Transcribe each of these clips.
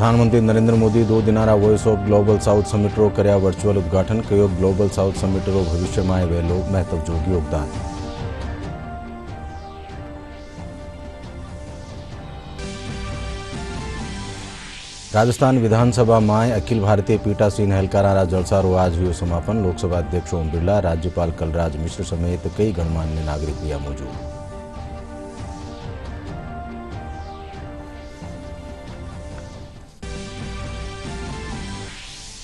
प्रधानमंत्री नरेंद्र मोदी 2 दिनारा voice of global south समिटरो कर्या वर्चुअल उद्घाटन कयो। ग्लोबल साउथ समिटरो भविष्य में वहेलो महत्व जोगी योगदान। राजस्थान विधानसभा में अखिल भारतीय पीठासीन हलकारा जलसारो आज हुए समापन। लोकसभा अध्यक्ष ओम बिरला, राज्यपाल कलराज मिश्र समेत कई गणमान्य नागरिक हुआ मौजूद।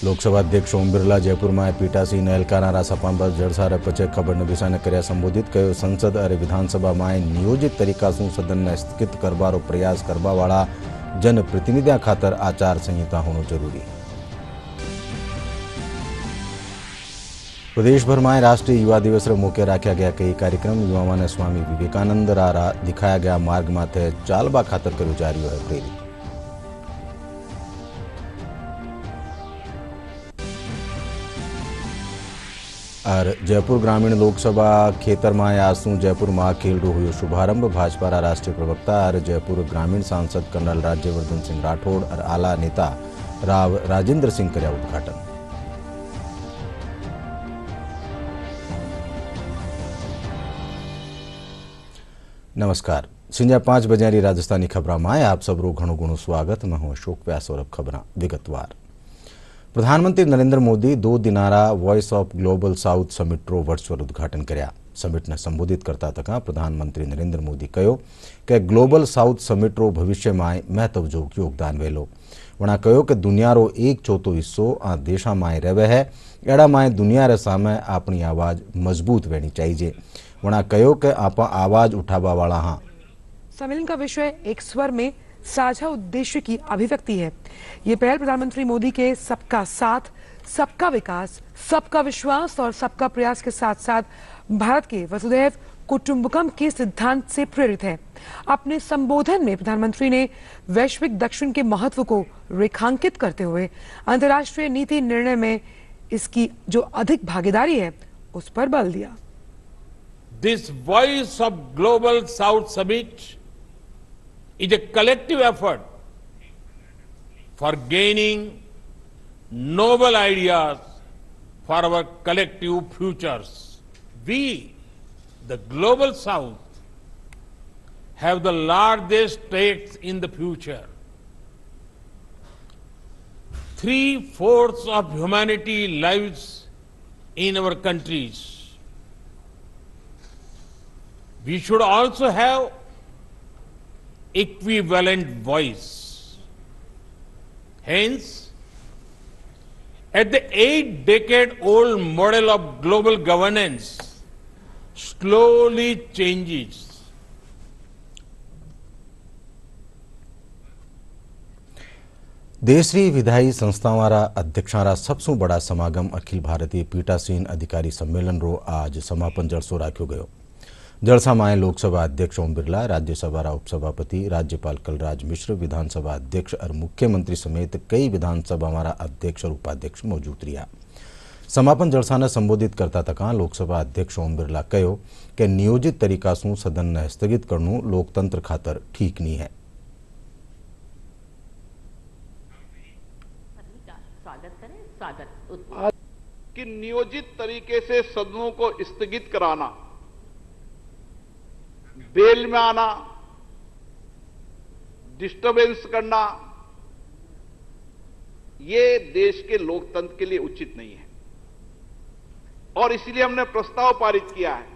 लोकसभा अध्यक्ष ओम बिरला जयपुर में पीठासीन हलकारा सपा पर जलसार पचे खबर नवीसा ने कर्या संबोधित कयो। संसद और विधानसभा में नियोजित तरीका से सदन ने स्थगित करवारो प्रयास करवा वाला जनप्रतिनिधियों खातर आचार संहिता होना जरूरी। प्रदेश भर में राष्ट्रीय युवा दिवस मौके रखा गया कई कार्यक्रम। युवाओं ने स्वामी विवेकानंद द्वारा दिखाया गया मार्ग माथे चालवा खातर कर्यो जा रह्यो है प्रेरित। और जयपुर ग्रामीण लोकसभा खेतर में आसू जयपुर महाखेल रो हुयो शुभारंभ। भाजपा राष्ट्रीय प्रवक्ता और जयपुर ग्रामीण सांसद कर्नल राज्यवर्धन सिंह राठौड़ और आला नेता राव राजेंद्र सिंह कर्या उद्घाटन। नमस्कार, संजा 5 बजे राजस्थानी खबर में आप सबरो घणो स्वागत। मैं हूं अशोक व्यास और अब खबर विगतवार। प्रधानमंत्री नरेंद्र मोदी 2 दिनारा वॉइस ऑफ ग्लोबल साउथ समिटरो वर्चुअल उद्घाटन कर्या। समिट ने संबोधित करता तक प्रधानमंत्री नरेंद्र मोदी कहो कि ग्लोबल साउथ समिटरो भविष्य में महत्व जोग योगदान वेलो। वणा कहो कि दुनियारो 1/4 हिस्सो आ देशा में रहे है। एड़ा में दुनिया रे सामे अपनी आवाज मजबूत वेनी चाहिए। वणा कहो कि आप आवाज उठावा वाला हाँ। सम्मेलन का विषय एक स्वर में साझा उद्देश्य की अभिव्यक्ति है। ये पहल प्रधानमंत्री मोदी के सबका साथ, सबका विकास, सबका विश्वास और सबका प्रयास के साथ साथ भारत के वसुधैव कुटुंबकम के सिद्धांत से प्रेरित है। अपने संबोधन में प्रधानमंत्री ने वैश्विक दक्षिण के महत्व को रेखांकित करते हुए अंतर्राष्ट्रीय नीति निर्णय में इसकी जो अधिक भागीदारी है उस पर बल दिया। This voice of global south summit is a collective effort for gaining noble ideas for our collective futures. We, the Global South, have the largest stakes in the future. 3/4 of humanity lives in our countries. We should also have equivalent voice. Hence, at the 8-decade-old model of global governance slowly changes. देशरी विधायी संस्थावारा अध्यक्षारा सबसे बड़ा समागम अखिल भारतीय पीठासीन अधिकारी सम्मेलन रो आज समापन जलसो राख्यो गयो। जलसा में लोकसभा अध्यक्ष ओम बिरला, राज्यसभा उपसभापति राज्यपाल कलराज मिश्र, विधानसभा अध्यक्ष और मुख्यमंत्री समेत कई विधानसभा अध्यक्ष और उपाध्यक्ष मौजूद रहा। समापन जलसा ने संबोधित करता तक लोकसभा अध्यक्ष ओम बिरला कहो कि नियोजित तरीका से सदन ने स्थगित करनू लोकतंत्र खातर ठीक नहीं है। कि नियोजित तरीके से सदनों को स्थगित कराना, बेल में आना, डिस्टरबेंस करना, ये देश के लोकतंत्र के लिए उचित नहीं है और इसलिए हमने प्रस्ताव पारित किया है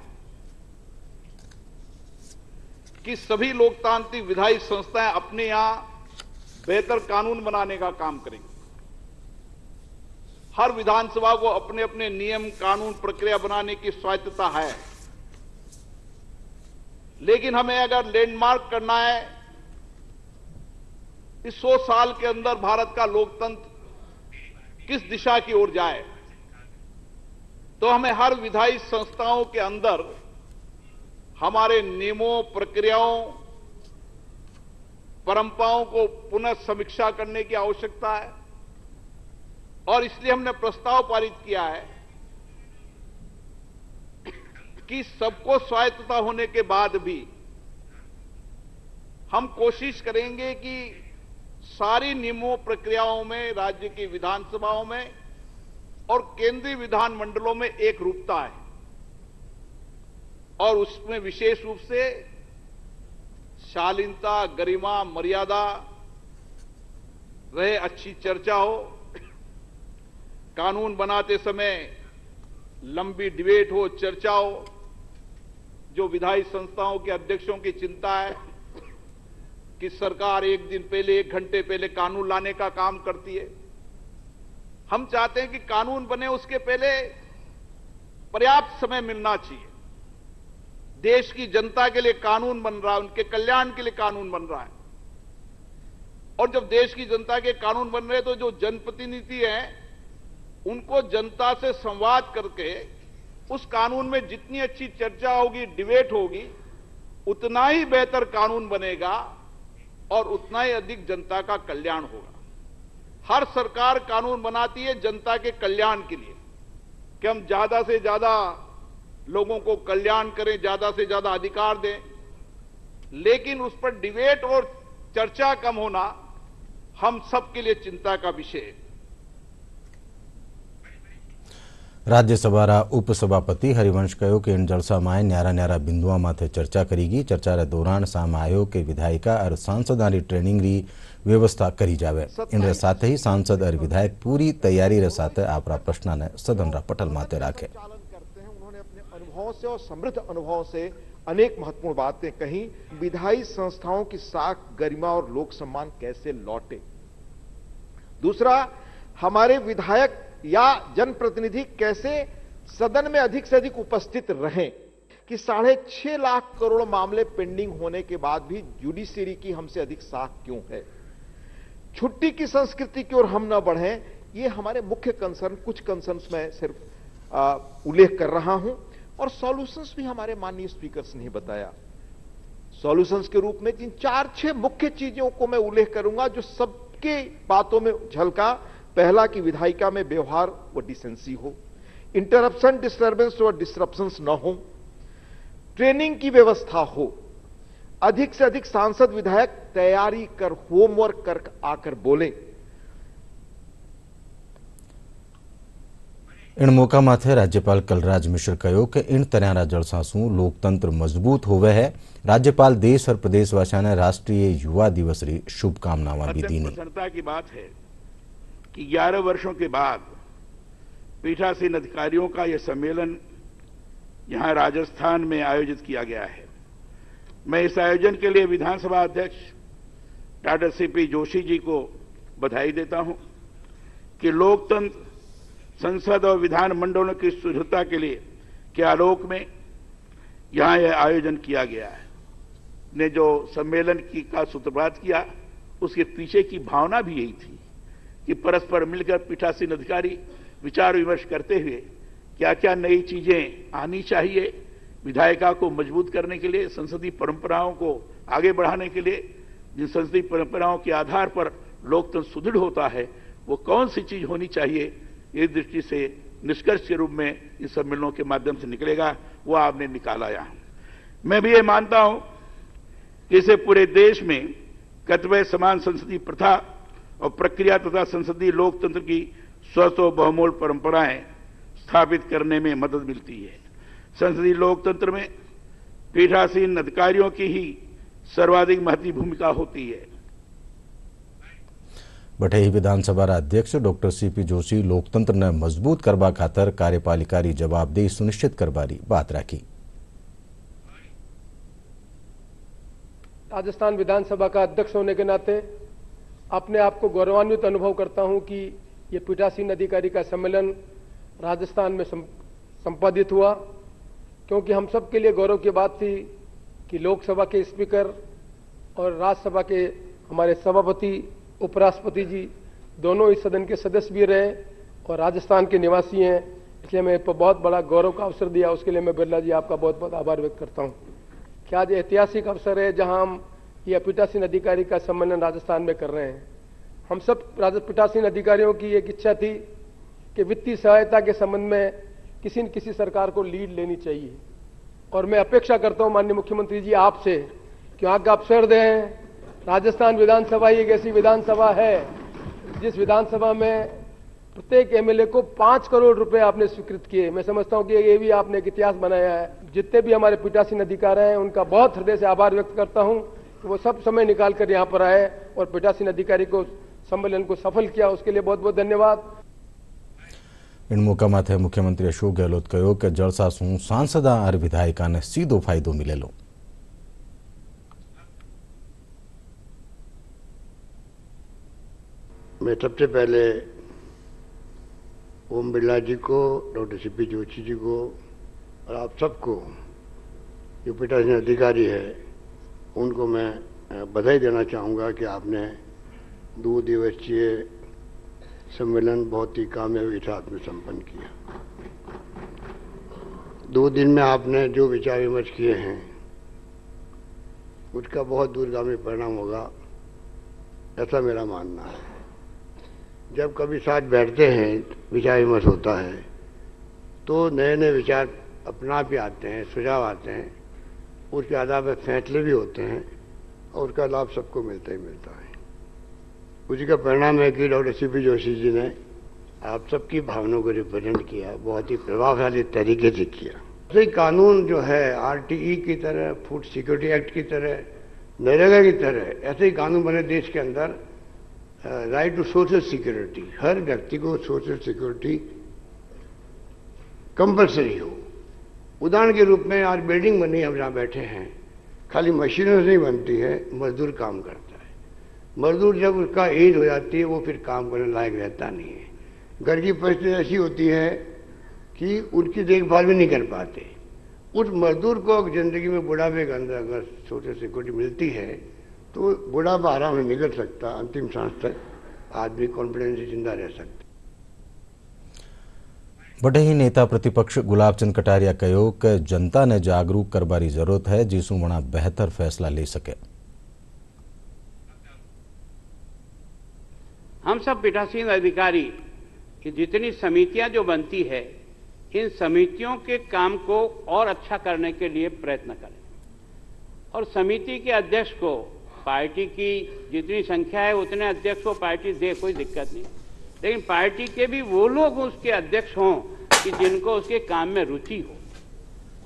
कि सभी लोकतांत्रिक विधायी संस्थाएं अपने यहां बेहतर कानून बनाने का काम करेंगी। हर विधानसभा को अपने अपने नियम, कानून, प्रक्रिया बनाने की स्वायत्तता है, लेकिन हमें अगर लैंडमार्क करना है इस 100 साल के अंदर भारत का लोकतंत्र किस दिशा की ओर जाए, तो हमें हर विधायी संस्थाओं के अंदर हमारे नियमों, प्रक्रियाओं, परंपराओं को पुनः समीक्षा करने की आवश्यकता है और इसलिए हमने प्रस्ताव पारित किया है कि सबको स्वायत्तता होने के बाद भी हम कोशिश करेंगे कि सारी नियमों प्रक्रियाओं में राज्य की विधानसभाओं में और केंद्रीय विधानमंडलों में एक रूपता है और उसमें विशेष रूप से शालीनता, गरिमा, मर्यादा रहे, अच्छी चर्चा हो, कानून बनाते समय लंबी डिबेट हो, चर्चा हो। जो विधायी संस्थाओं के अध्यक्षों की चिंता है कि सरकार एक दिन पहले, 1 घंटे पहले कानून लाने का काम करती है, हम चाहते हैं कि कानून बने उसके पहले पर्याप्त समय मिलना चाहिए। देश की जनता के लिए कानून बन रहा है, उनके कल्याण के लिए कानून बन रहा है। और जब देश की जनता के कानून बन रहे हैं तो जो जनप्रतिनिधि हैं उनको जनता से संवाद करके उस कानून में जितनी अच्छी चर्चा होगी, डिबेट होगी, उतना ही बेहतर कानून बनेगा और उतना ही अधिक जनता का कल्याण होगा। हर सरकार कानून बनाती है जनता के कल्याण के लिए कि हम ज्यादा से ज्यादा लोगों को कल्याण करें, ज्यादा से ज्यादा अधिकार दें, लेकिन उस पर डिबेट और चर्चा कम होना हम सबके लिए चिंता का विषय है। राज्यसभाના ઉપસભાપતિ હરિવંશ કહ્યું કે इन જલસામાં ન્યારા ન્યારા બિંદુઓ માથે ચર્ચા કરીગી। ચર્ચારે દौरान સામે આવ્યો કે विधायिका और सांसदानी ट्रेनिंग री व्यवस्था करी जावे। इन साथ ही सांसद और विधायक पूरी तैयारी रे साथे आपरा प्रश्न ने सदन रा पटल माथे राखे। उन्होंने अपने अनुभवों से और समृद्ध अनुभवों से अनेक महत्वपूर्ण बातें कही। विधायी संस्थाओं की साख, गरिमा और लोक सम्मान कैसे लौटे। दूसरा, हमारे विधायक या जनप्रतिनिधि कैसे सदन में अधिक से अधिक उपस्थित रहें कि 6.5 लाख करोड़ मामले पेंडिंग होने के बाद भी जुडिशरी की हमसे अधिक साख क्यों है। छुट्टी की संस्कृति की ओर हम न बढ़ें, ये हमारे मुख्य कंसर्न। कुछ कंसर्न्स में सिर्फ उल्लेख कर रहा हूं और सॉल्यूशंस भी हमारे माननीय स्पीकर्स ने बताया। सॉल्यूशंस के रूप में 4-6 मुख्य चीजों को मैं उल्लेख करूंगा जो सबके बातों में झलका। पहला कि विधायिका में व्यवहार व डिसेंसी हो, इंटरप्शन, डिस्टर्बेंस और डिस्ट्रप्शंस न हो, ट्रेनिंग की व्यवस्था हो, अधिक से अधिक सांसद विधायक तैयारी कर, होमवर्क कर आकर बोले। इन मौका माथे राज्यपाल कलराज मिश्र कहो कि इन तरह जलसासू लोकतंत्र मजबूत होवे है। राज्यपाल देश और प्रदेशवासियों ने राष्ट्रीय युवा दिवस री शुभकामनाएं भी दी। प्रसन्नता की बात है कि 11 वर्षों के बाद पीठासीन अधिकारियों का यह सम्मेलन यहां राजस्थान में आयोजित किया गया है। मैं इस आयोजन के लिए विधानसभा अध्यक्ष डॉक्टर सीपी जोशी जी को बधाई देता हूं कि लोकतंत्र, संसद और विधान मंडलों की सुदृढ़ता के लिए के आलोक में यहां यह आयोजन किया गया है। ने जो सम्मेलन का सूत्रपात किया उसके पीछे की भावना भी यही थी कि परस्पर मिलकर पीठासीन अधिकारी विचार विमर्श करते हुए क्या क्या नई चीजें आनी चाहिए, विधायिका को मजबूत करने के लिए, संसदीय परंपराओं को आगे बढ़ाने के लिए, जिन संसदीय परंपराओं के आधार पर लोकतंत्र सुदृढ़ होता है वो कौन सी चीज होनी चाहिए, इस दृष्टि से निष्कर्ष के रूप में इन सम्मेलनों के माध्यम से निकलेगा, वो आपने निकाला यहां। मैं भी ये मानता हूं कि इसे पूरे देश में कर्तव्य समान संसदीय प्रथा और प्रक्रिया तथा संसदीय लोकतंत्र की स्वस्थ और बहुमूल्य परंपराएं स्थापित करने में मदद मिलती है। संसदीय लोकतंत्र में पीठासीन अधिकारियों की ही सर्वाधिक महत्वपूर्ण भूमिका होती है। बठेही विधानसभा अध्यक्ष डॉक्टर सीपी जोशी लोकतंत्र ने मजबूत करवा खातर कार्यपालिका की जवाबदेही सुनिश्चित करवानी बात राखी। राजस्थान विधानसभा का अध्यक्ष होने के नाते अपने आप को गौरवान्वित अनुभव करता हूं कि ये पीठासीन अधिकारी का सम्मेलन राजस्थान में संपादित हुआ, क्योंकि हम सब के लिए गौरव की बात थी कि लोकसभा के स्पीकर और राज्यसभा के हमारे सभापति, उपराष्ट्रपति जी दोनों इस सदन के सदस्य भी रहे और राजस्थान के निवासी हैं। इसलिए मैं बहुत बड़ा गौरव का अवसर दिया, उसके लिए मैं बिरला जी आपका बहुत बहुत आभार व्यक्त करता हूं। कि आज ऐतिहासिक अवसर है जहां हम ये पीठासीन अधिकारी का सम्मेलन राजस्थान में कर रहे हैं। हम सब पीठासीन अधिकारियों की एक इच्छा थी कि वित्तीय सहायता के संबंध में किसी न किसी सरकार को लीड लेनी चाहिए और मैं अपेक्षा करता हूं माननीय मुख्यमंत्री जी आपसे कि वहां का अवसर दें, राजस्थान विधानसभा एक ऐसी विधानसभा है जिस विधानसभा में प्रत्येक एमएलए को 5 करोड़ रुपए आपने स्वीकृत किए। मैं समझता हूं कि ये भी आपने एक इतिहास बनाया है। जितने भी हमारे पीठासीन अधिकारी हैं उनका बहुत हृदय से आभार व्यक्त करता हूं कि वो सब समय निकाल कर यहां पर आए और पीठासीन अधिकारी को सम्मेलन को सफल किया, उसके लिए बहुत बहुत धन्यवाद। इन मौका माथे मुख्यमंत्री अशोक गहलोत कहो कि जलसा शू सांसदा और विधायिका ने सीधो फायदो मिलेलो। मैं सबसे पहले ओम बिरला जी को, डॉक्टर सीपी जोशी जी को और आप सबको जो पीठासीन अधिकारी है उनको मैं बधाई देना चाहूँगा कि आपने 2 दिवसीय सम्मेलन बहुत ही कामयाबी के साथ में संपन्न किया। 2 दिन में आपने जो विचार विमर्श किए हैं उसका बहुत दूरगामी परिणाम होगा, ऐसा मेरा मानना है। जब कभी साथ बैठते हैं, विचार विमर्श होता है, तो नए नए विचार अपना आप ही आते हैं, सुझाव आते हैं, उसके आधार पर फैसले भी होते हैं और उसका लाभ सबको मिलता ही मिलता है। उसी का परिणाम है कि डॉक्टर सीपी जोशी जी ने आप सबकी भावनाओं को रिप्रेजेंट किया, बहुत ही प्रभावशाली तरीके से किया। ऐसे कानून जो है आरटीई की तरह, फूड सिक्योरिटी एक्ट की तरह, नरेगा की तरह ऐसे ही कानून बने देश के अंदर। राइट टू सोशल सिक्योरिटी, हर व्यक्ति को सोशल सिक्योरिटी कंपलसरी हो। उदाहरण के रूप में आज बिल्डिंग बनी, हम जहाँ बैठे हैं, खाली मशीनों से नहीं बनती है, मजदूर काम करता है। मजदूर जब उसका एज हो जाती है वो फिर काम करने लायक रहता नहीं है। घर की परिस्थिति ऐसी होती है कि उनकी देखभाल भी नहीं कर पाते। उस मजदूर को जिंदगी में बुढ़ापे के अंदर अगर सोशल सिक्योरिटी मिलती है तो बुढ़ापा आराम से निकल सकता, अंतिम सांस तक आदमी कॉन्फिडेंस से जिंदा रह सकता। बढ़ई नेता प्रतिपक्ष गुलाबचंद कटारिया कहो कि जनता ने जागरूक करवानी जरूरत है जिसू वणा बेहतर फैसला ले सके। हम सब पीठासीन अधिकारी की जितनी समितियां जो बनती है, इन समितियों के काम को और अच्छा करने के लिए प्रयत्न करें और समिति के अध्यक्ष को पार्टी की जितनी संख्या है उतने अध्यक्ष को पार्टी दे, कोई दिक्कत नहीं, लेकिन पार्टी के भी वो लोग उसके अध्यक्ष हों कि जिनको उसके काम में रुचि हो।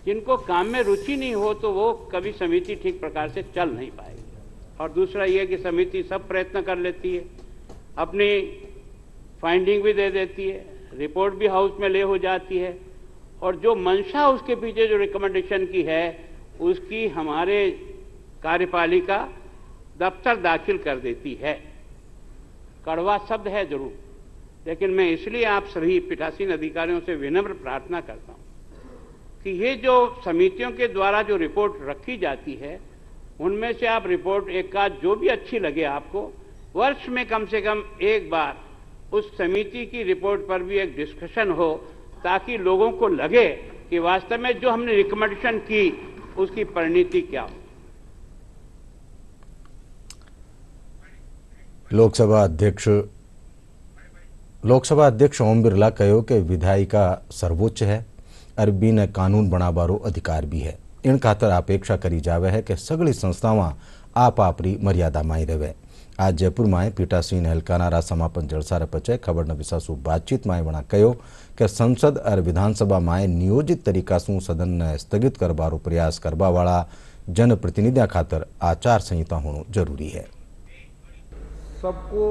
जिनको काम में रुचि नहीं हो तो वो कभी समिति ठीक प्रकार से चल नहीं पाएगी। और दूसरा ये कि समिति सब प्रयत्न कर लेती है, अपनी फाइंडिंग भी दे देती है, रिपोर्ट भी हाउस में ले हो जाती है और जो मंशा उसके पीछे जो रिकमेंडेशन की है उसकी हमारे कार्यपालिका दफ्तर दाखिल कर देती है। कड़वा शब्द है जरूर, लेकिन मैं इसलिए आप सभी पीठासीन अधिकारियों से विनम्र प्रार्थना करता हूं कि ये जो समितियों के द्वारा जो रिपोर्ट रखी जाती है उनमें से आप रिपोर्ट एक आध जो भी अच्छी लगे आपको, वर्ष में कम से कम एक बार उस समिति की रिपोर्ट पर भी एक डिस्कशन हो ताकि लोगों को लगे कि वास्तव में जो हमने रिकमेंडेशन की उसकी परिणति क्या हो। लोकसभा अध्यक्ष ओम बिरला कहो कि विधायिका सर्वोच्च है और बिन कानून बनावारो अधिकार भी है। इन खातर अपेक्षा करी जावे है कि सगली संस्थावां आप आपरी मर्यादा में रहे। आज जयपुर में पीठासीन हलकानारा समापन जलसा पचे खबर न विसासु बातचीत में वणा कहो कि संसद और विधानसभा में नियोजित तरीका से सदन ने स्थगित करवारो प्रयास करवा वाला जनप्रतिनिधियों खातर आचार संहिता होना जरूरी है। सबको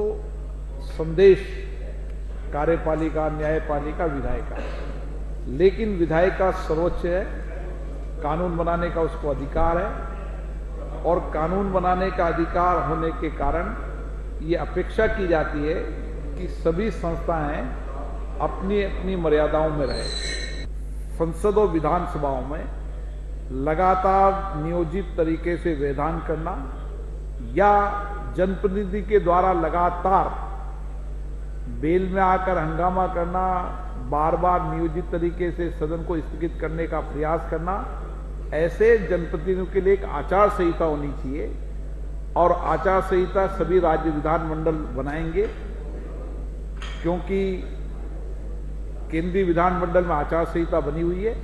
संदेश कार्यपालिका, न्यायपालिका, विधायिका, लेकिन विधायिका सर्वोच्च है, कानून बनाने का उसको अधिकार है और कानून बनाने का अधिकार होने के कारण ये अपेक्षा की जाती है कि सभी संस्थाएं अपनी अपनी मर्यादाओं में रहे। संसद और विधानसभाओं में लगातार नियोजित तरीके से वैधान करना या जनप्रतिनिधि के द्वारा लगातार बेल में आकर हंगामा करना, बार बार नियोजित तरीके से सदन को स्थगित करने का प्रयास करना, ऐसे जनप्रतिनिधियों के लिए एक आचार संहिता होनी चाहिए और आचार संहिता सभी राज्य विधानमंडल बनाएंगे क्योंकि केंद्रीय विधानमंडल में आचार संहिता बनी हुई है,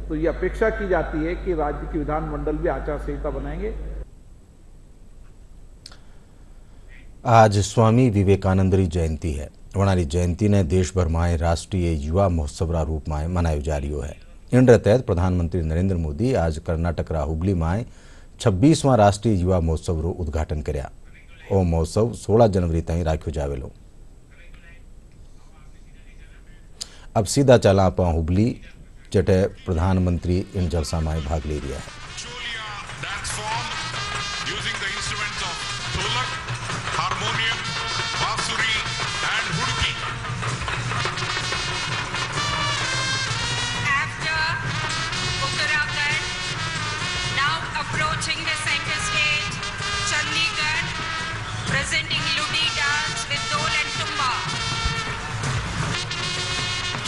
तो ये अपेक्षा की जाती है कि राज्य के विधानमंडल भी आचार संहिता बनाएंगे। आज स्वामी विवेकानंदरी जयंती है। वणारी जयंती ने देश भर में राष्ट्रीय युवा महोत्सव रूप में मनायो जा रही है। इन तहत प्रधानमंत्री नरेंद्र मोदी आज कर्नाटक हुबली में 26वां राष्ट्रीय युवा महोत्सव रो उद्घाटन कर्या। ओ महोत्सव 16 जनवरी ताईं राख्यो जावेलो। अब सीधा चला आप हुबली, जटे प्रधानमंत्री इन जलसा में भाग ले रहा है। Presenting Ludi dance with Dol and Tumba.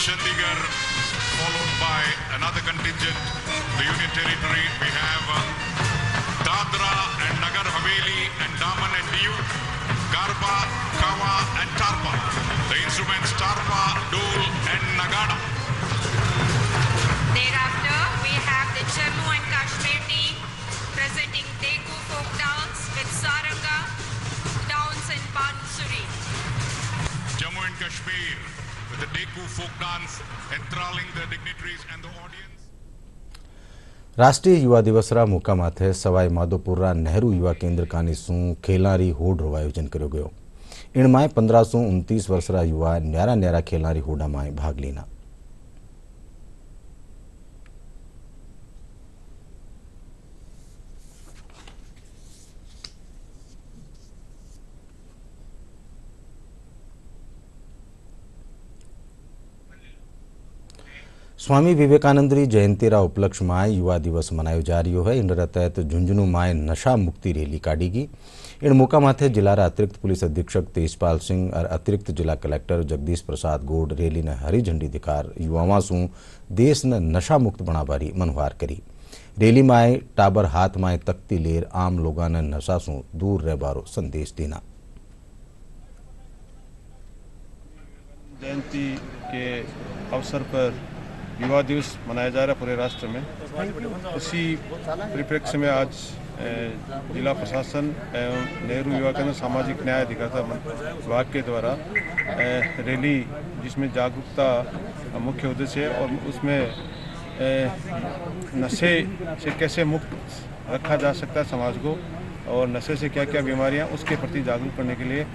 Chandigarh, followed by another contingent, the Union Territory. We have Dadra and Nagar Haveli and Daman and Diu, Garba, Kawa and Tarpa. The instruments Tarpa, Dol and Nagada. Thereafter, we have the Jammu and Kashmir team presenting Deku folk dance with Saranga, Downs and Bansuri. Jammu and Kashmir with the Deku folk dance enthralling the dignitaries and the audience. राष्ट्रीय युवा दिवस रा मौका माथे सवाई माधोपुर नेहरू युवा केंद्र कानीसू खेलारी होड़ रो आयोजन करो गयो। इनमें 1529 वर्ष रा युवा न्यारा न्यारा खेलारी होड़ा में भाग लेना। स्वामी विवेकानंदरी जयंती रा उपलक्ष्य में युवा दिवस मनायो जा रही है। इन तहत झुंझुनू में नशा मुक्ति रैली काढ़ीगी। इन मौका माथे जिला अतिरिक्त पुलिस अधीक्षक तेजपाल सिंह और अतिरिक्त जिला कलेक्टर जगदीश प्रसाद गोड रैली ने हरी झंडी दिखार युवाओं सू देश ने नशा मुक्त बनावारी मनवार करी। रैली में टाबर हाथ में तख्ती लेर आम लोगों ने नशा सू दूर रहबारो संदेश देना। जयंती के अवसर पर युवा दिवस मनाया जा रहा है पूरे राष्ट्र में। उसी परिप्रेक्ष्य में आज जिला प्रशासन एवं नेहरू युवा केंद्र सामाजिक न्याय अधिकारिता विभाग के द्वारा रैली, जिसमें जागरूकता मुख्य उद्देश्य है और उसमें नशे से कैसे मुक्त रखा जा सकता है समाज को और नशे से क्या क्या बीमारियां, उसके प्रति जागरूक करने के लिए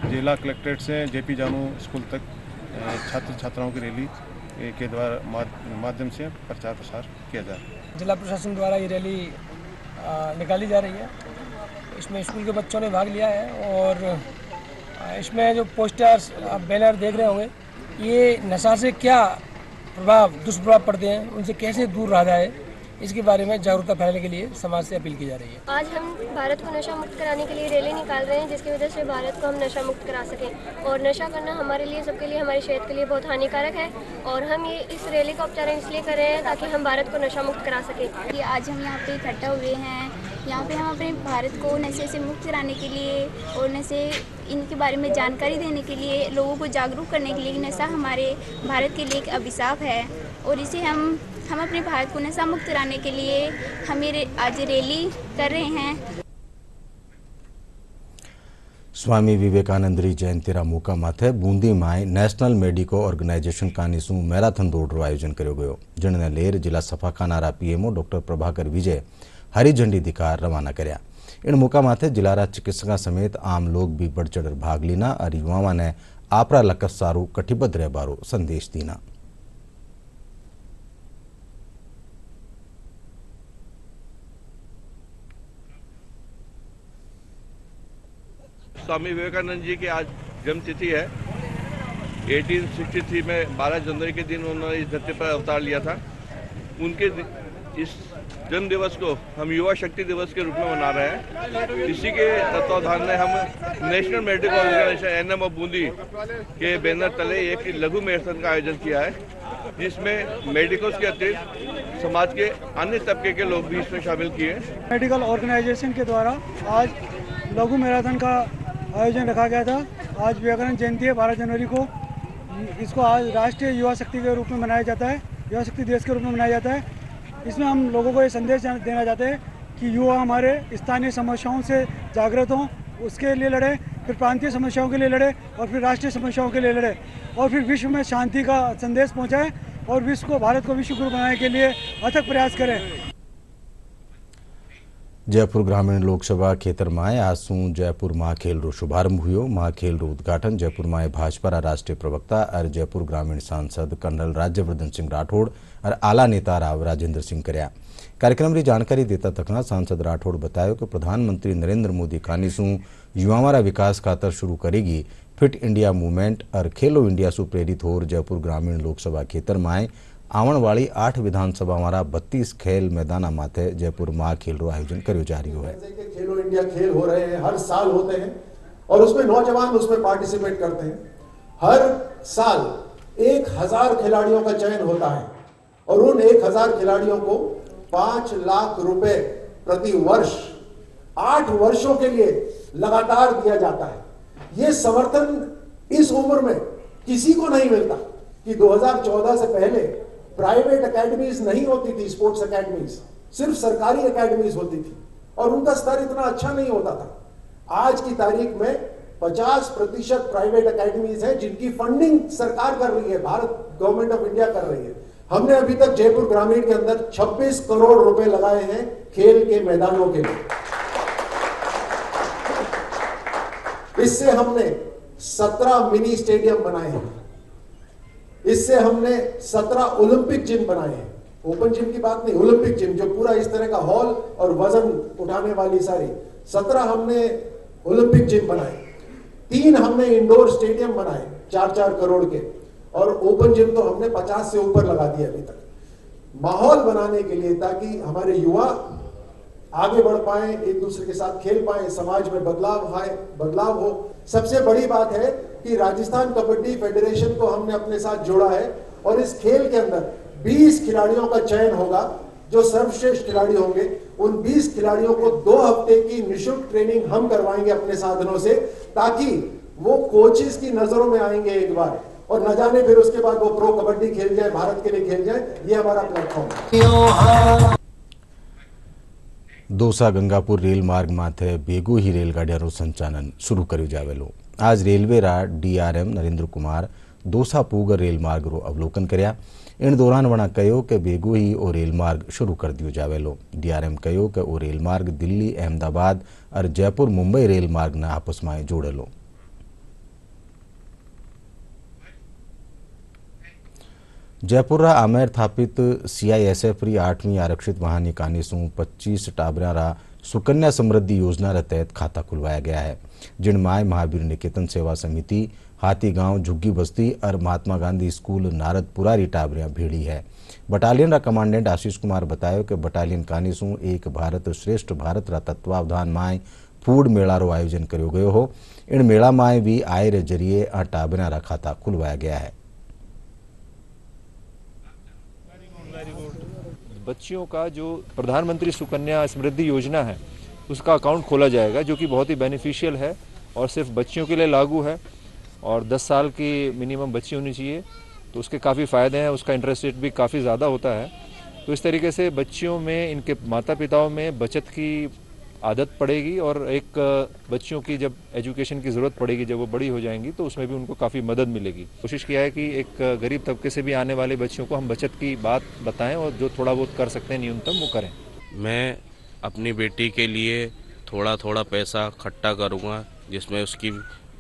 जिला कलेक्ट्रेट से जेपी जानू स्कूल तक छात्र छात्राओं की रैली के द्वारा माध्यम से प्रचार प्रसार किया जा रहा है। जिला प्रशासन द्वारा ये रैली निकाली जा रही है। इसमें स्कूल के बच्चों ने भाग लिया है और इसमें जो पोस्टर्स आप बैनर देख रहे होंगे, ये नशा से क्या दुष्प्रभाव पड़ते हैं, उनसे कैसे दूर रहा जाए, इसके बारे में जागरूकता फैलाने के लिए समाज से अपील की जा रही है। आज हम भारत को नशा मुक्त कराने के लिए रैली निकाल रहे हैं, जिसकी वजह से भारत को हम नशा मुक्त करा सकें। और नशा करना हमारे लिए, सबके लिए, हमारी सेहत के लिए बहुत हानिकारक है और हम ये इस रैली का उपचारण इसलिए कर रहे हैं ताकि हम भारत को नशा मुक्त करा सकें। कि आज हम यहाँ पे इकट्ठा हुए हैं, यहाँ पे हम अपने भारत को नशे से मुक्त कराने के लिए और नशे इनके बारे में जानकारी देने के लिए, लोगों को जागरूक करने के लिए। नशा हमारे भारत के लिए एक अभिशाप है और इसे हम अपने भारत को नशा मुक्त कराने के लिए हम आज रैली कर रहे हैं। स्वामी विवेकानंदरी जयंती रा मौका माथे बूंदी में नेशनल मेडिको ऑर्गेनाइजेशन कानीसू मैराथन दौड़ रो आयोजन करो गयो। जिनने लेर जिला सफाखाना पीएमओ डॉक्टर प्रभाकर विजय हरी झंडी दिखार रवाना कर्या। इन मौका माथे जिला चिकित्सक समेत आम लोग भी बढ़ चढ़ भाग लेना और युवाओं ने आपरा लक्ष्य सारू कटिबद्ध रहबारो संदेश दीना। स्वामी विवेकानंद जी की आज जन्म तिथि है। 1863 में 12 जनवरी के दिन उन्होंने इस धरती पर अवतार लिया था। उनके इस जन्म दिवस को हम युवा शक्ति दिवस के रूप में मना रहे हैं। इसी के तत्वाधान में हम national medical organization NMO Bundi के बैनर तले एक लघु मैराथन का आयोजन किया है, जिसमें मेडिकल्स के अतिरिक्त समाज के अन्य तबके के लोग भी इसमें शामिल किए। मेडिकल ऑर्गेनाइजेशन के द्वारा आज लघु मैराथन का आयोजन रखा गया था। आज विवेकानंद जयंती है 12 जनवरी को। इसको आज राष्ट्रीय युवा शक्ति के रूप में मनाया जाता है, युवा शक्ति दिवस के रूप में मनाया जाता है। इसमें हम लोगों को ये संदेश देना चाहते हैं कि युवा हमारे स्थानीय समस्याओं से जागृत हों, उसके लिए लड़े, फिर प्रांतीय समस्याओं के लिए लड़े और फिर राष्ट्रीय समस्याओं के लिए लड़े और फिर विश्व में शांति का संदेश पहुंचाए और भारत को विश्व गुरु बनाने के लिए अथक प्रयास करें। जयपुर ग्रामीण लोकसभा खेतर में आज सूं जयपुर महाखेल रो शुभारंभ हुयो। महाखेल रो उद्घाटन जयपुर में भाजपा राष्ट्रीय प्रवक्ता और जयपुर ग्रामीण सांसद कर्नल राज्यवर्धन सिंह राठौड़ और आला नेता राव राजेंद्र सिंह कर्या। कार्यक्रम की जानकारी देता तकना सांसद राठौड़ बताया कि प्रधानमंत्री नरेंद्र मोदी कानी सूं युवावारा विकास खातर शुरू करेगी फिट इंडिया मूवमेंट और खेलो इंडिया सु प्रेरित होर जयपुर ग्रामीण लोकसभा खेतर में आवण वाली 8 विधानसभा वाला 32 खेल मैदाना माथे जयपुर महाखेल रो आयोजन करो जा रही है। खेलो इंडिया खेल हो रहे हैं, हर साल होते हैं और उसमें नौजवान उसमें पार्टिसिपेट करते हैं। हर साल 1000 खिलाड़ियों का चयन होता है और उन 1000 खिलाड़ियों को 5 लाख रुपए प्रति वर्ष 8 वर्षों के लिए लगातार दिया जाता है। ये समर्थन इस उम्र में किसी को नहीं मिलता कि 2014 से पहले प्राइवेट एकेडमीज नहीं होती थी, स्पोर्ट्स एकेडमीज सिर्फ सरकारी एकेडमीज होती थी और उनका स्तर इतना अच्छा नहीं होता था। आज की तारीख में 50% प्राइवेट एकेडमीज हैं जिनकी फंडिंग सरकार कर रही है, भारत गवर्नमेंट ऑफ इंडिया कर रही है। हमने अभी तक जयपुर ग्रामीण के अंदर 26 करोड़ रुपए लगाए हैं खेल के मैदानों के लिए। इससे हमने 17 मिनी स्टेडियम बनाए हैं, इससे हमने 17 ओलंपिक जिम बनाए हैं। ओपन जिम की बात नहीं, ओलंपिक जिम जो पूरा इस तरह का हॉल और वजन उठाने वाली सारी 17 हमने ओलंपिक जिम बनाए। 3 हमने इंडोर स्टेडियम बनाए 4-4 करोड़ के और ओपन जिम तो हमने 50 से ऊपर लगा दिया अभी तक। माहौल बनाने के लिए ताकि हमारे युवा आगे बढ़ पाए, एक दूसरे के साथ खेल पाए, समाज में बदलाव हो। सबसे बड़ी बात है कि राजस्थान कबड्डी फेडरेशन को हमने अपने साथ जोड़ा है और इस खेल के अंदर 20 खिलाड़ियों का चयन होगा जो सर्वश्रेष्ठ खिलाड़ी होंगे। उन 20 खिलाड़ियों को 2 हफ्ते की निःशुल्क ट्रेनिंग हम करवाएंगे अपने साधनों से ताकि वो कोचेस की नजरों में आएंगे एक बार और न जाने फिर उसके बाद वो प्रो कबड्डी खेल जाए, भारत के लिए खेल जाए। ये हमारा प्लेटफॉर्म है। दोसा गंगापुर रेल मार्ग माथे बेगो ही रेलगाड़ियां संचालन शुरू कर्यु जावेलो। आज रेलवे रा DRM नरेंद्र कुमार दोसा पूग रेल मार्ग रो अवलोकन कर्या। इन दौरान वणा कहो कि बेगो ही ओ रेल मार्ग शुरू कर दियो जावेलो। DRM कहो कि ओ रेल मार्ग दिल्ली, अहमदाबाद और जयपुर मुंबई रेल मार्ग ने आपस में जोड़ेलो। जयपुर रा आमेर स्थापित CISF री 8वीं आरक्षित वाहनी कानी सूं 25 टाबरा रा सुकन्या समृद्धि योजना रे तहत खाता खुलवाया गया है, जिन माय महावीर निकेतन सेवा समिति, हाथी गांव, झुग्गी बस्ती और महात्मा गांधी स्कूल नारदपुरा री टाबरियां भेड़ी है। बटालियन रा कमांडेंट आशीष कुमार बतायो कि बटालियन कानी सूं एक भारत श्रेष्ठ भारत रा तत्वावधान माय फूड मेला रो आयोजन करो गयो हो। इन मेला माय भी आय रे जरिए आ टाबरियां रा खाता खुलवाया गया है। बच्चियों का जो प्रधानमंत्री सुकन्या समृद्धि योजना है उसका अकाउंट खोला जाएगा, जो कि बहुत ही बेनिफिशियल है और सिर्फ बच्चियों के लिए लागू है और 10 साल की मिनिमम बच्ची होनी चाहिए, तो उसके काफ़ी फ़ायदे हैं। उसका इंटरेस्ट रेट भी काफ़ी ज़्यादा होता है। तो इस तरीके से बच्चियों में, इनके माता पिताओं में बचत की आदत पड़ेगी और एक बच्चियों की जब एजुकेशन की ज़रूरत पड़ेगी, जब वो बड़ी हो जाएंगी, तो उसमें भी उनको काफ़ी मदद मिलेगी। कोशिश किया है कि एक गरीब तबके से भी आने वाले बच्चियों को हम बचत की बात बताएं और जो थोड़ा बहुत कर सकते हैं न्यूनतम वो करें। मैं अपनी बेटी के लिए थोड़ा थोड़ा पैसा इकट्ठा करूँगा जिसमें उसकी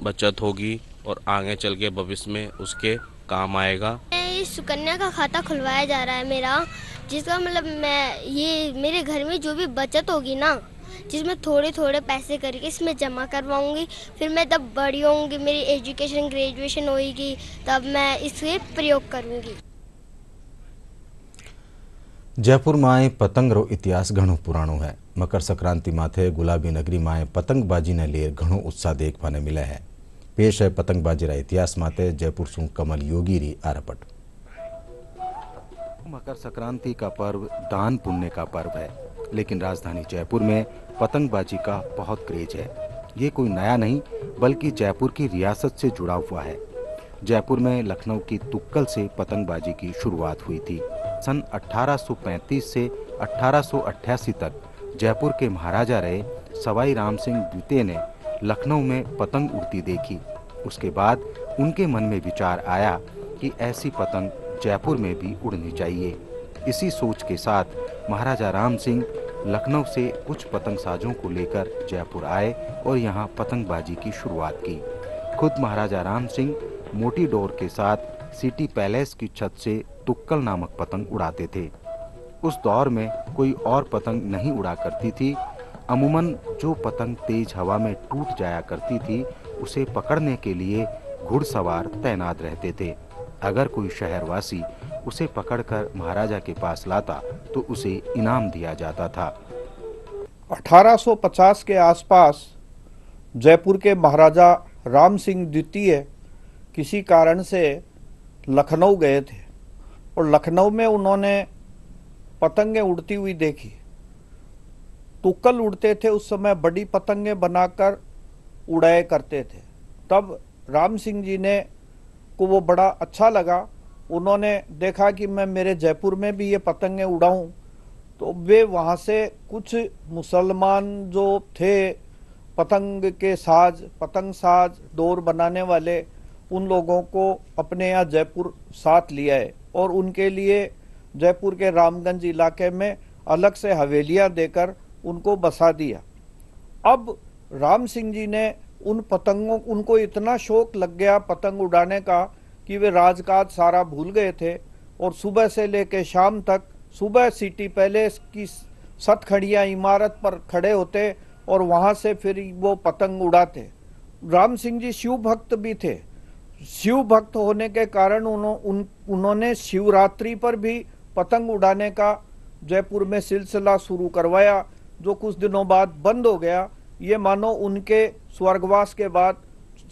बचत होगी और आगे चल के भविष्य में उसके काम आएगा। इस सुकन्या का खाता खुलवाया जा रहा है मेरा, जिसका मतलब मैं ये मेरे घर में जो भी बचत होगी ना, जिसमें थोड़े थोड़े पैसे करके इसमें जमा करवाऊंगी, फिर मैं तब बड़ी होंगी, मेरी एजुकेशन ग्रेजुएशन होगी, तब मैं इसे प्रयोग करूंगी। जयपुर माए पतंग रो इतिहास घणो पुराणो है। मकर संक्रांति माथे गुलाबी नगरी माए पतंगबाजी ने लिए घणो उत्साह देखने मिले है। पेश है पतंगबाजी रा इतिहास माथे जयपुर सु कमल योगी री आरपट। मकर संक्रांति का पर्व दान पुण्य का पर्व है, लेकिन राजधानी जयपुर में पतंगबाजी का बहुत क्रेज है। ये कोई नया नहीं बल्कि जयपुर की रियासत से जुड़ा हुआ है। जयपुर में लखनऊ की तुक्कल से पतंगबाजी की शुरुआत हुई थी। सन 1835 से 1888 तक जयपुर के महाराजा रहे सवाई राम सिंह द्वितीय ने लखनऊ में पतंग उड़ती देखी। उसके बाद उनके मन में विचार आया कि ऐसी पतंग जयपुर में भी उड़नी चाहिए। इसी सोच के साथ महाराजा राम सिंह लखनऊ से कुछ पतंग साजों को लेकर जयपुर आए और यहाँ पतंगबाजी की शुरुआत की। खुद महाराजा राम सिंह मोटी डोर के साथ सिटी पैलेस की छत से तुक्कल नामक पतंग उड़ाते थे। उस दौर में कोई और पतंग नहीं उड़ा करती थी। अमूमन जो पतंग तेज हवा में टूट जाया करती थी उसे पकड़ने के लिए घुड़सवार तैनात रहते थे। अगर कोई शहरवासी उसे पकड़कर महाराजा के पास लाता तो उसे इनाम दिया जाता था। 1850 के आसपास जयपुर के महाराजा राम सिंह द्वितीय किसी कारण से लखनऊ गए थे और लखनऊ में उन्होंने पतंगें उड़ती हुई देखी। तुक्कल उड़ते थे, उस समय बड़ी पतंगें बनाकर उड़ाए करते थे। तब राम सिंह जी ने को वो बड़ा अच्छा लगा। उन्होंने देखा कि मैं मेरे जयपुर में भी ये पतंगें उड़ाऊं, तो वे वहाँ से कुछ मुसलमान जो थे पतंग के साज, पतंग साज, डोर बनाने वाले, उन लोगों को अपने यहाँ जयपुर साथ लिया है और उनके लिए जयपुर के रामगंज इलाके में अलग से हवेलियाँ देकर उनको बसा दिया। अब राम सिंह जी ने उन पतंगों, उनको इतना शौक लग गया पतंग उड़ाने का कि वे राजकाज सारा भूल गए थे और सुबह से लेकर शाम तक सुबह सिटी पैलेस की सतखड़िया इमारत पर खड़े होते और वहाँ से फिर वो पतंग उड़ाते। राम सिंह जी शिव भक्त भी थे। शिव भक्त होने के कारण उन्होंने शिवरात्रि पर भी पतंग उड़ाने का जयपुर में सिलसिला शुरू करवाया, जो कुछ दिनों बाद बंद हो गया। ये मानो उनके स्वर्गवास के बाद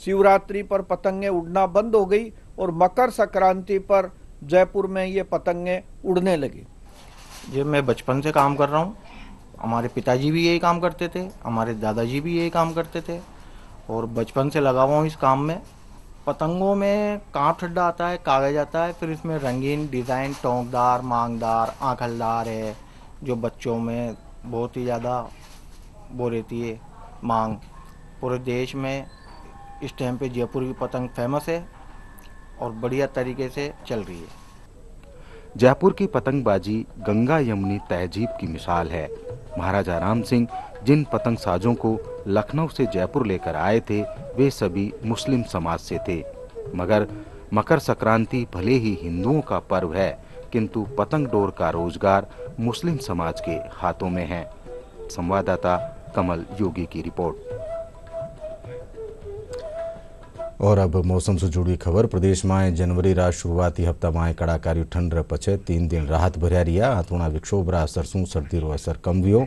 शिवरात्रि पर पतंगें उड़ना बंद हो गई और मकर संक्रांति पर जयपुर में ये पतंगें उड़ने लगी। ये मैं बचपन से काम कर रहा हूँ। हमारे पिताजी भी यही काम करते थे, हमारे दादाजी भी यही काम करते थे और बचपन से लगा हुआ हूँ इस काम में। पतंगों में कांट ठड्डा आता है, कागज आता है, फिर इसमें रंगीन डिज़ाइन, टोंकदार, मांगदार, आंखलदार है, जो बच्चों में बहुत ही ज़्यादा वो रहती है मांग। पूरे देश में इस टाइम पे जयपुर की पतंग फेमस है और बढ़िया तरीके से चल रही है। जयपुर की पतंगबाजी गंगा यमुनी तहजीब की मिसाल है। महाराजा राम सिंह जिन पतंग साजों को लखनऊ से जयपुर लेकर आए थे वे सभी मुस्लिम समाज से थे, मगर मकर संक्रांति भले ही हिंदुओं का पर्व है किंतु पतंग डोर का रोजगार मुस्लिम समाज के हाथों में है। संवाददाता कमल योगी की रिपोर्ट। और अब मौसम से जुड़ी खबर। प्रदेश में जनवरी रा शुरुआती हफ्ता में कड़ाकारी ठंड पछे 3 दिन राहत भर्या रहा। अतुणा विक्षोभ रा असर शू सर्दी रो असर कम वियो।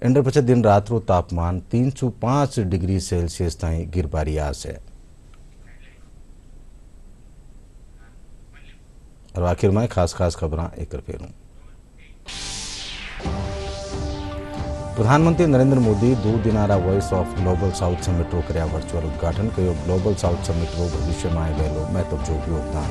एंडर पछे दिन रात रो तापमान 305 डिग्री सेल्सियस ताई गिरबारी आस है। और आखिर में खास खबर एक फेरूं। प्रधानमंत्री नरेंद्र मोदी 2 दिनारा voice of global south summit रो कर्या वर्चुअल उद्घाटन कयो। ग्लोबल साउथ समिट रो भविष्य में आवेलो महत्व जो योगदान।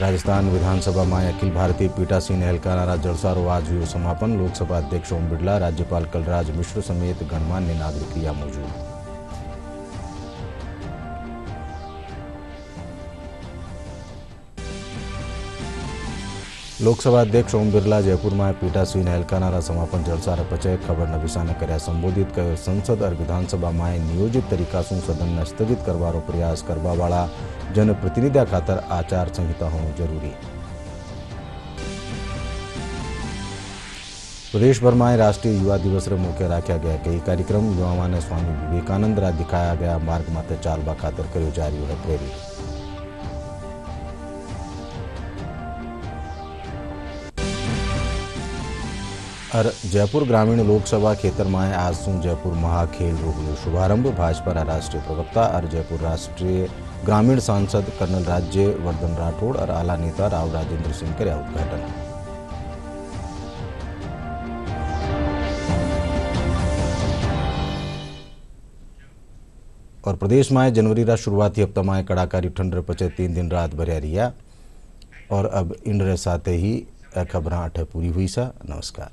राजस्थान विधानसभा में अखिल भारतीय पीठासीन एहलकारा जलसा रो आज हुयो समापन। लोकसभा अध्यक्ष ओम बिरला, राज्यपाल कलराज मिश्र समेत गणमान्य नागरिक या मौजूद। लोकसभा अध्यक्ष ओम बिरला जयपुर में पीठासीन एहलकारा समापन जलसा पचे खबर नवीसा ने कर्या संबोधित कयो। संसद और विधानसभा में नियोजित तरीका से सदन ने स्थगित करवारो प्रयास करवा वाला जनप्रतिनिधिया खातर आचार संहिता होना जरूरी। प्रदेश भर में राष्ट्रीय युवा दिवस मौके रखा गया कई कार्यक्रम। युवाओं ने स्वामी विवेकानंद रा दिखाया गया मार्ग माते चालवा खातर कर्यो जा रह्यो है प्रेरित। और जयपुर ग्रामीण लोकसभा क्षेत्र में आज सू जयपुर महाखेल रो हुयो शुभारंभ। भाजपा राष्ट्रीय प्रवक्ता और जयपुर राष्ट्रीय ग्रामीण सांसद कर्नल राज्यवर्धन राठौड़ और आला नेता राव राजेंद्र सिंह कर्या उद्घाटन। और प्रदेश में जनवरी रा शुरुआती हफ्ता में कड़ाकारी ठंड पचे 3 दिन रात भरिया रिया और अब इन साथ ही खबर 8 पूरी हुई सा। नमस्कार।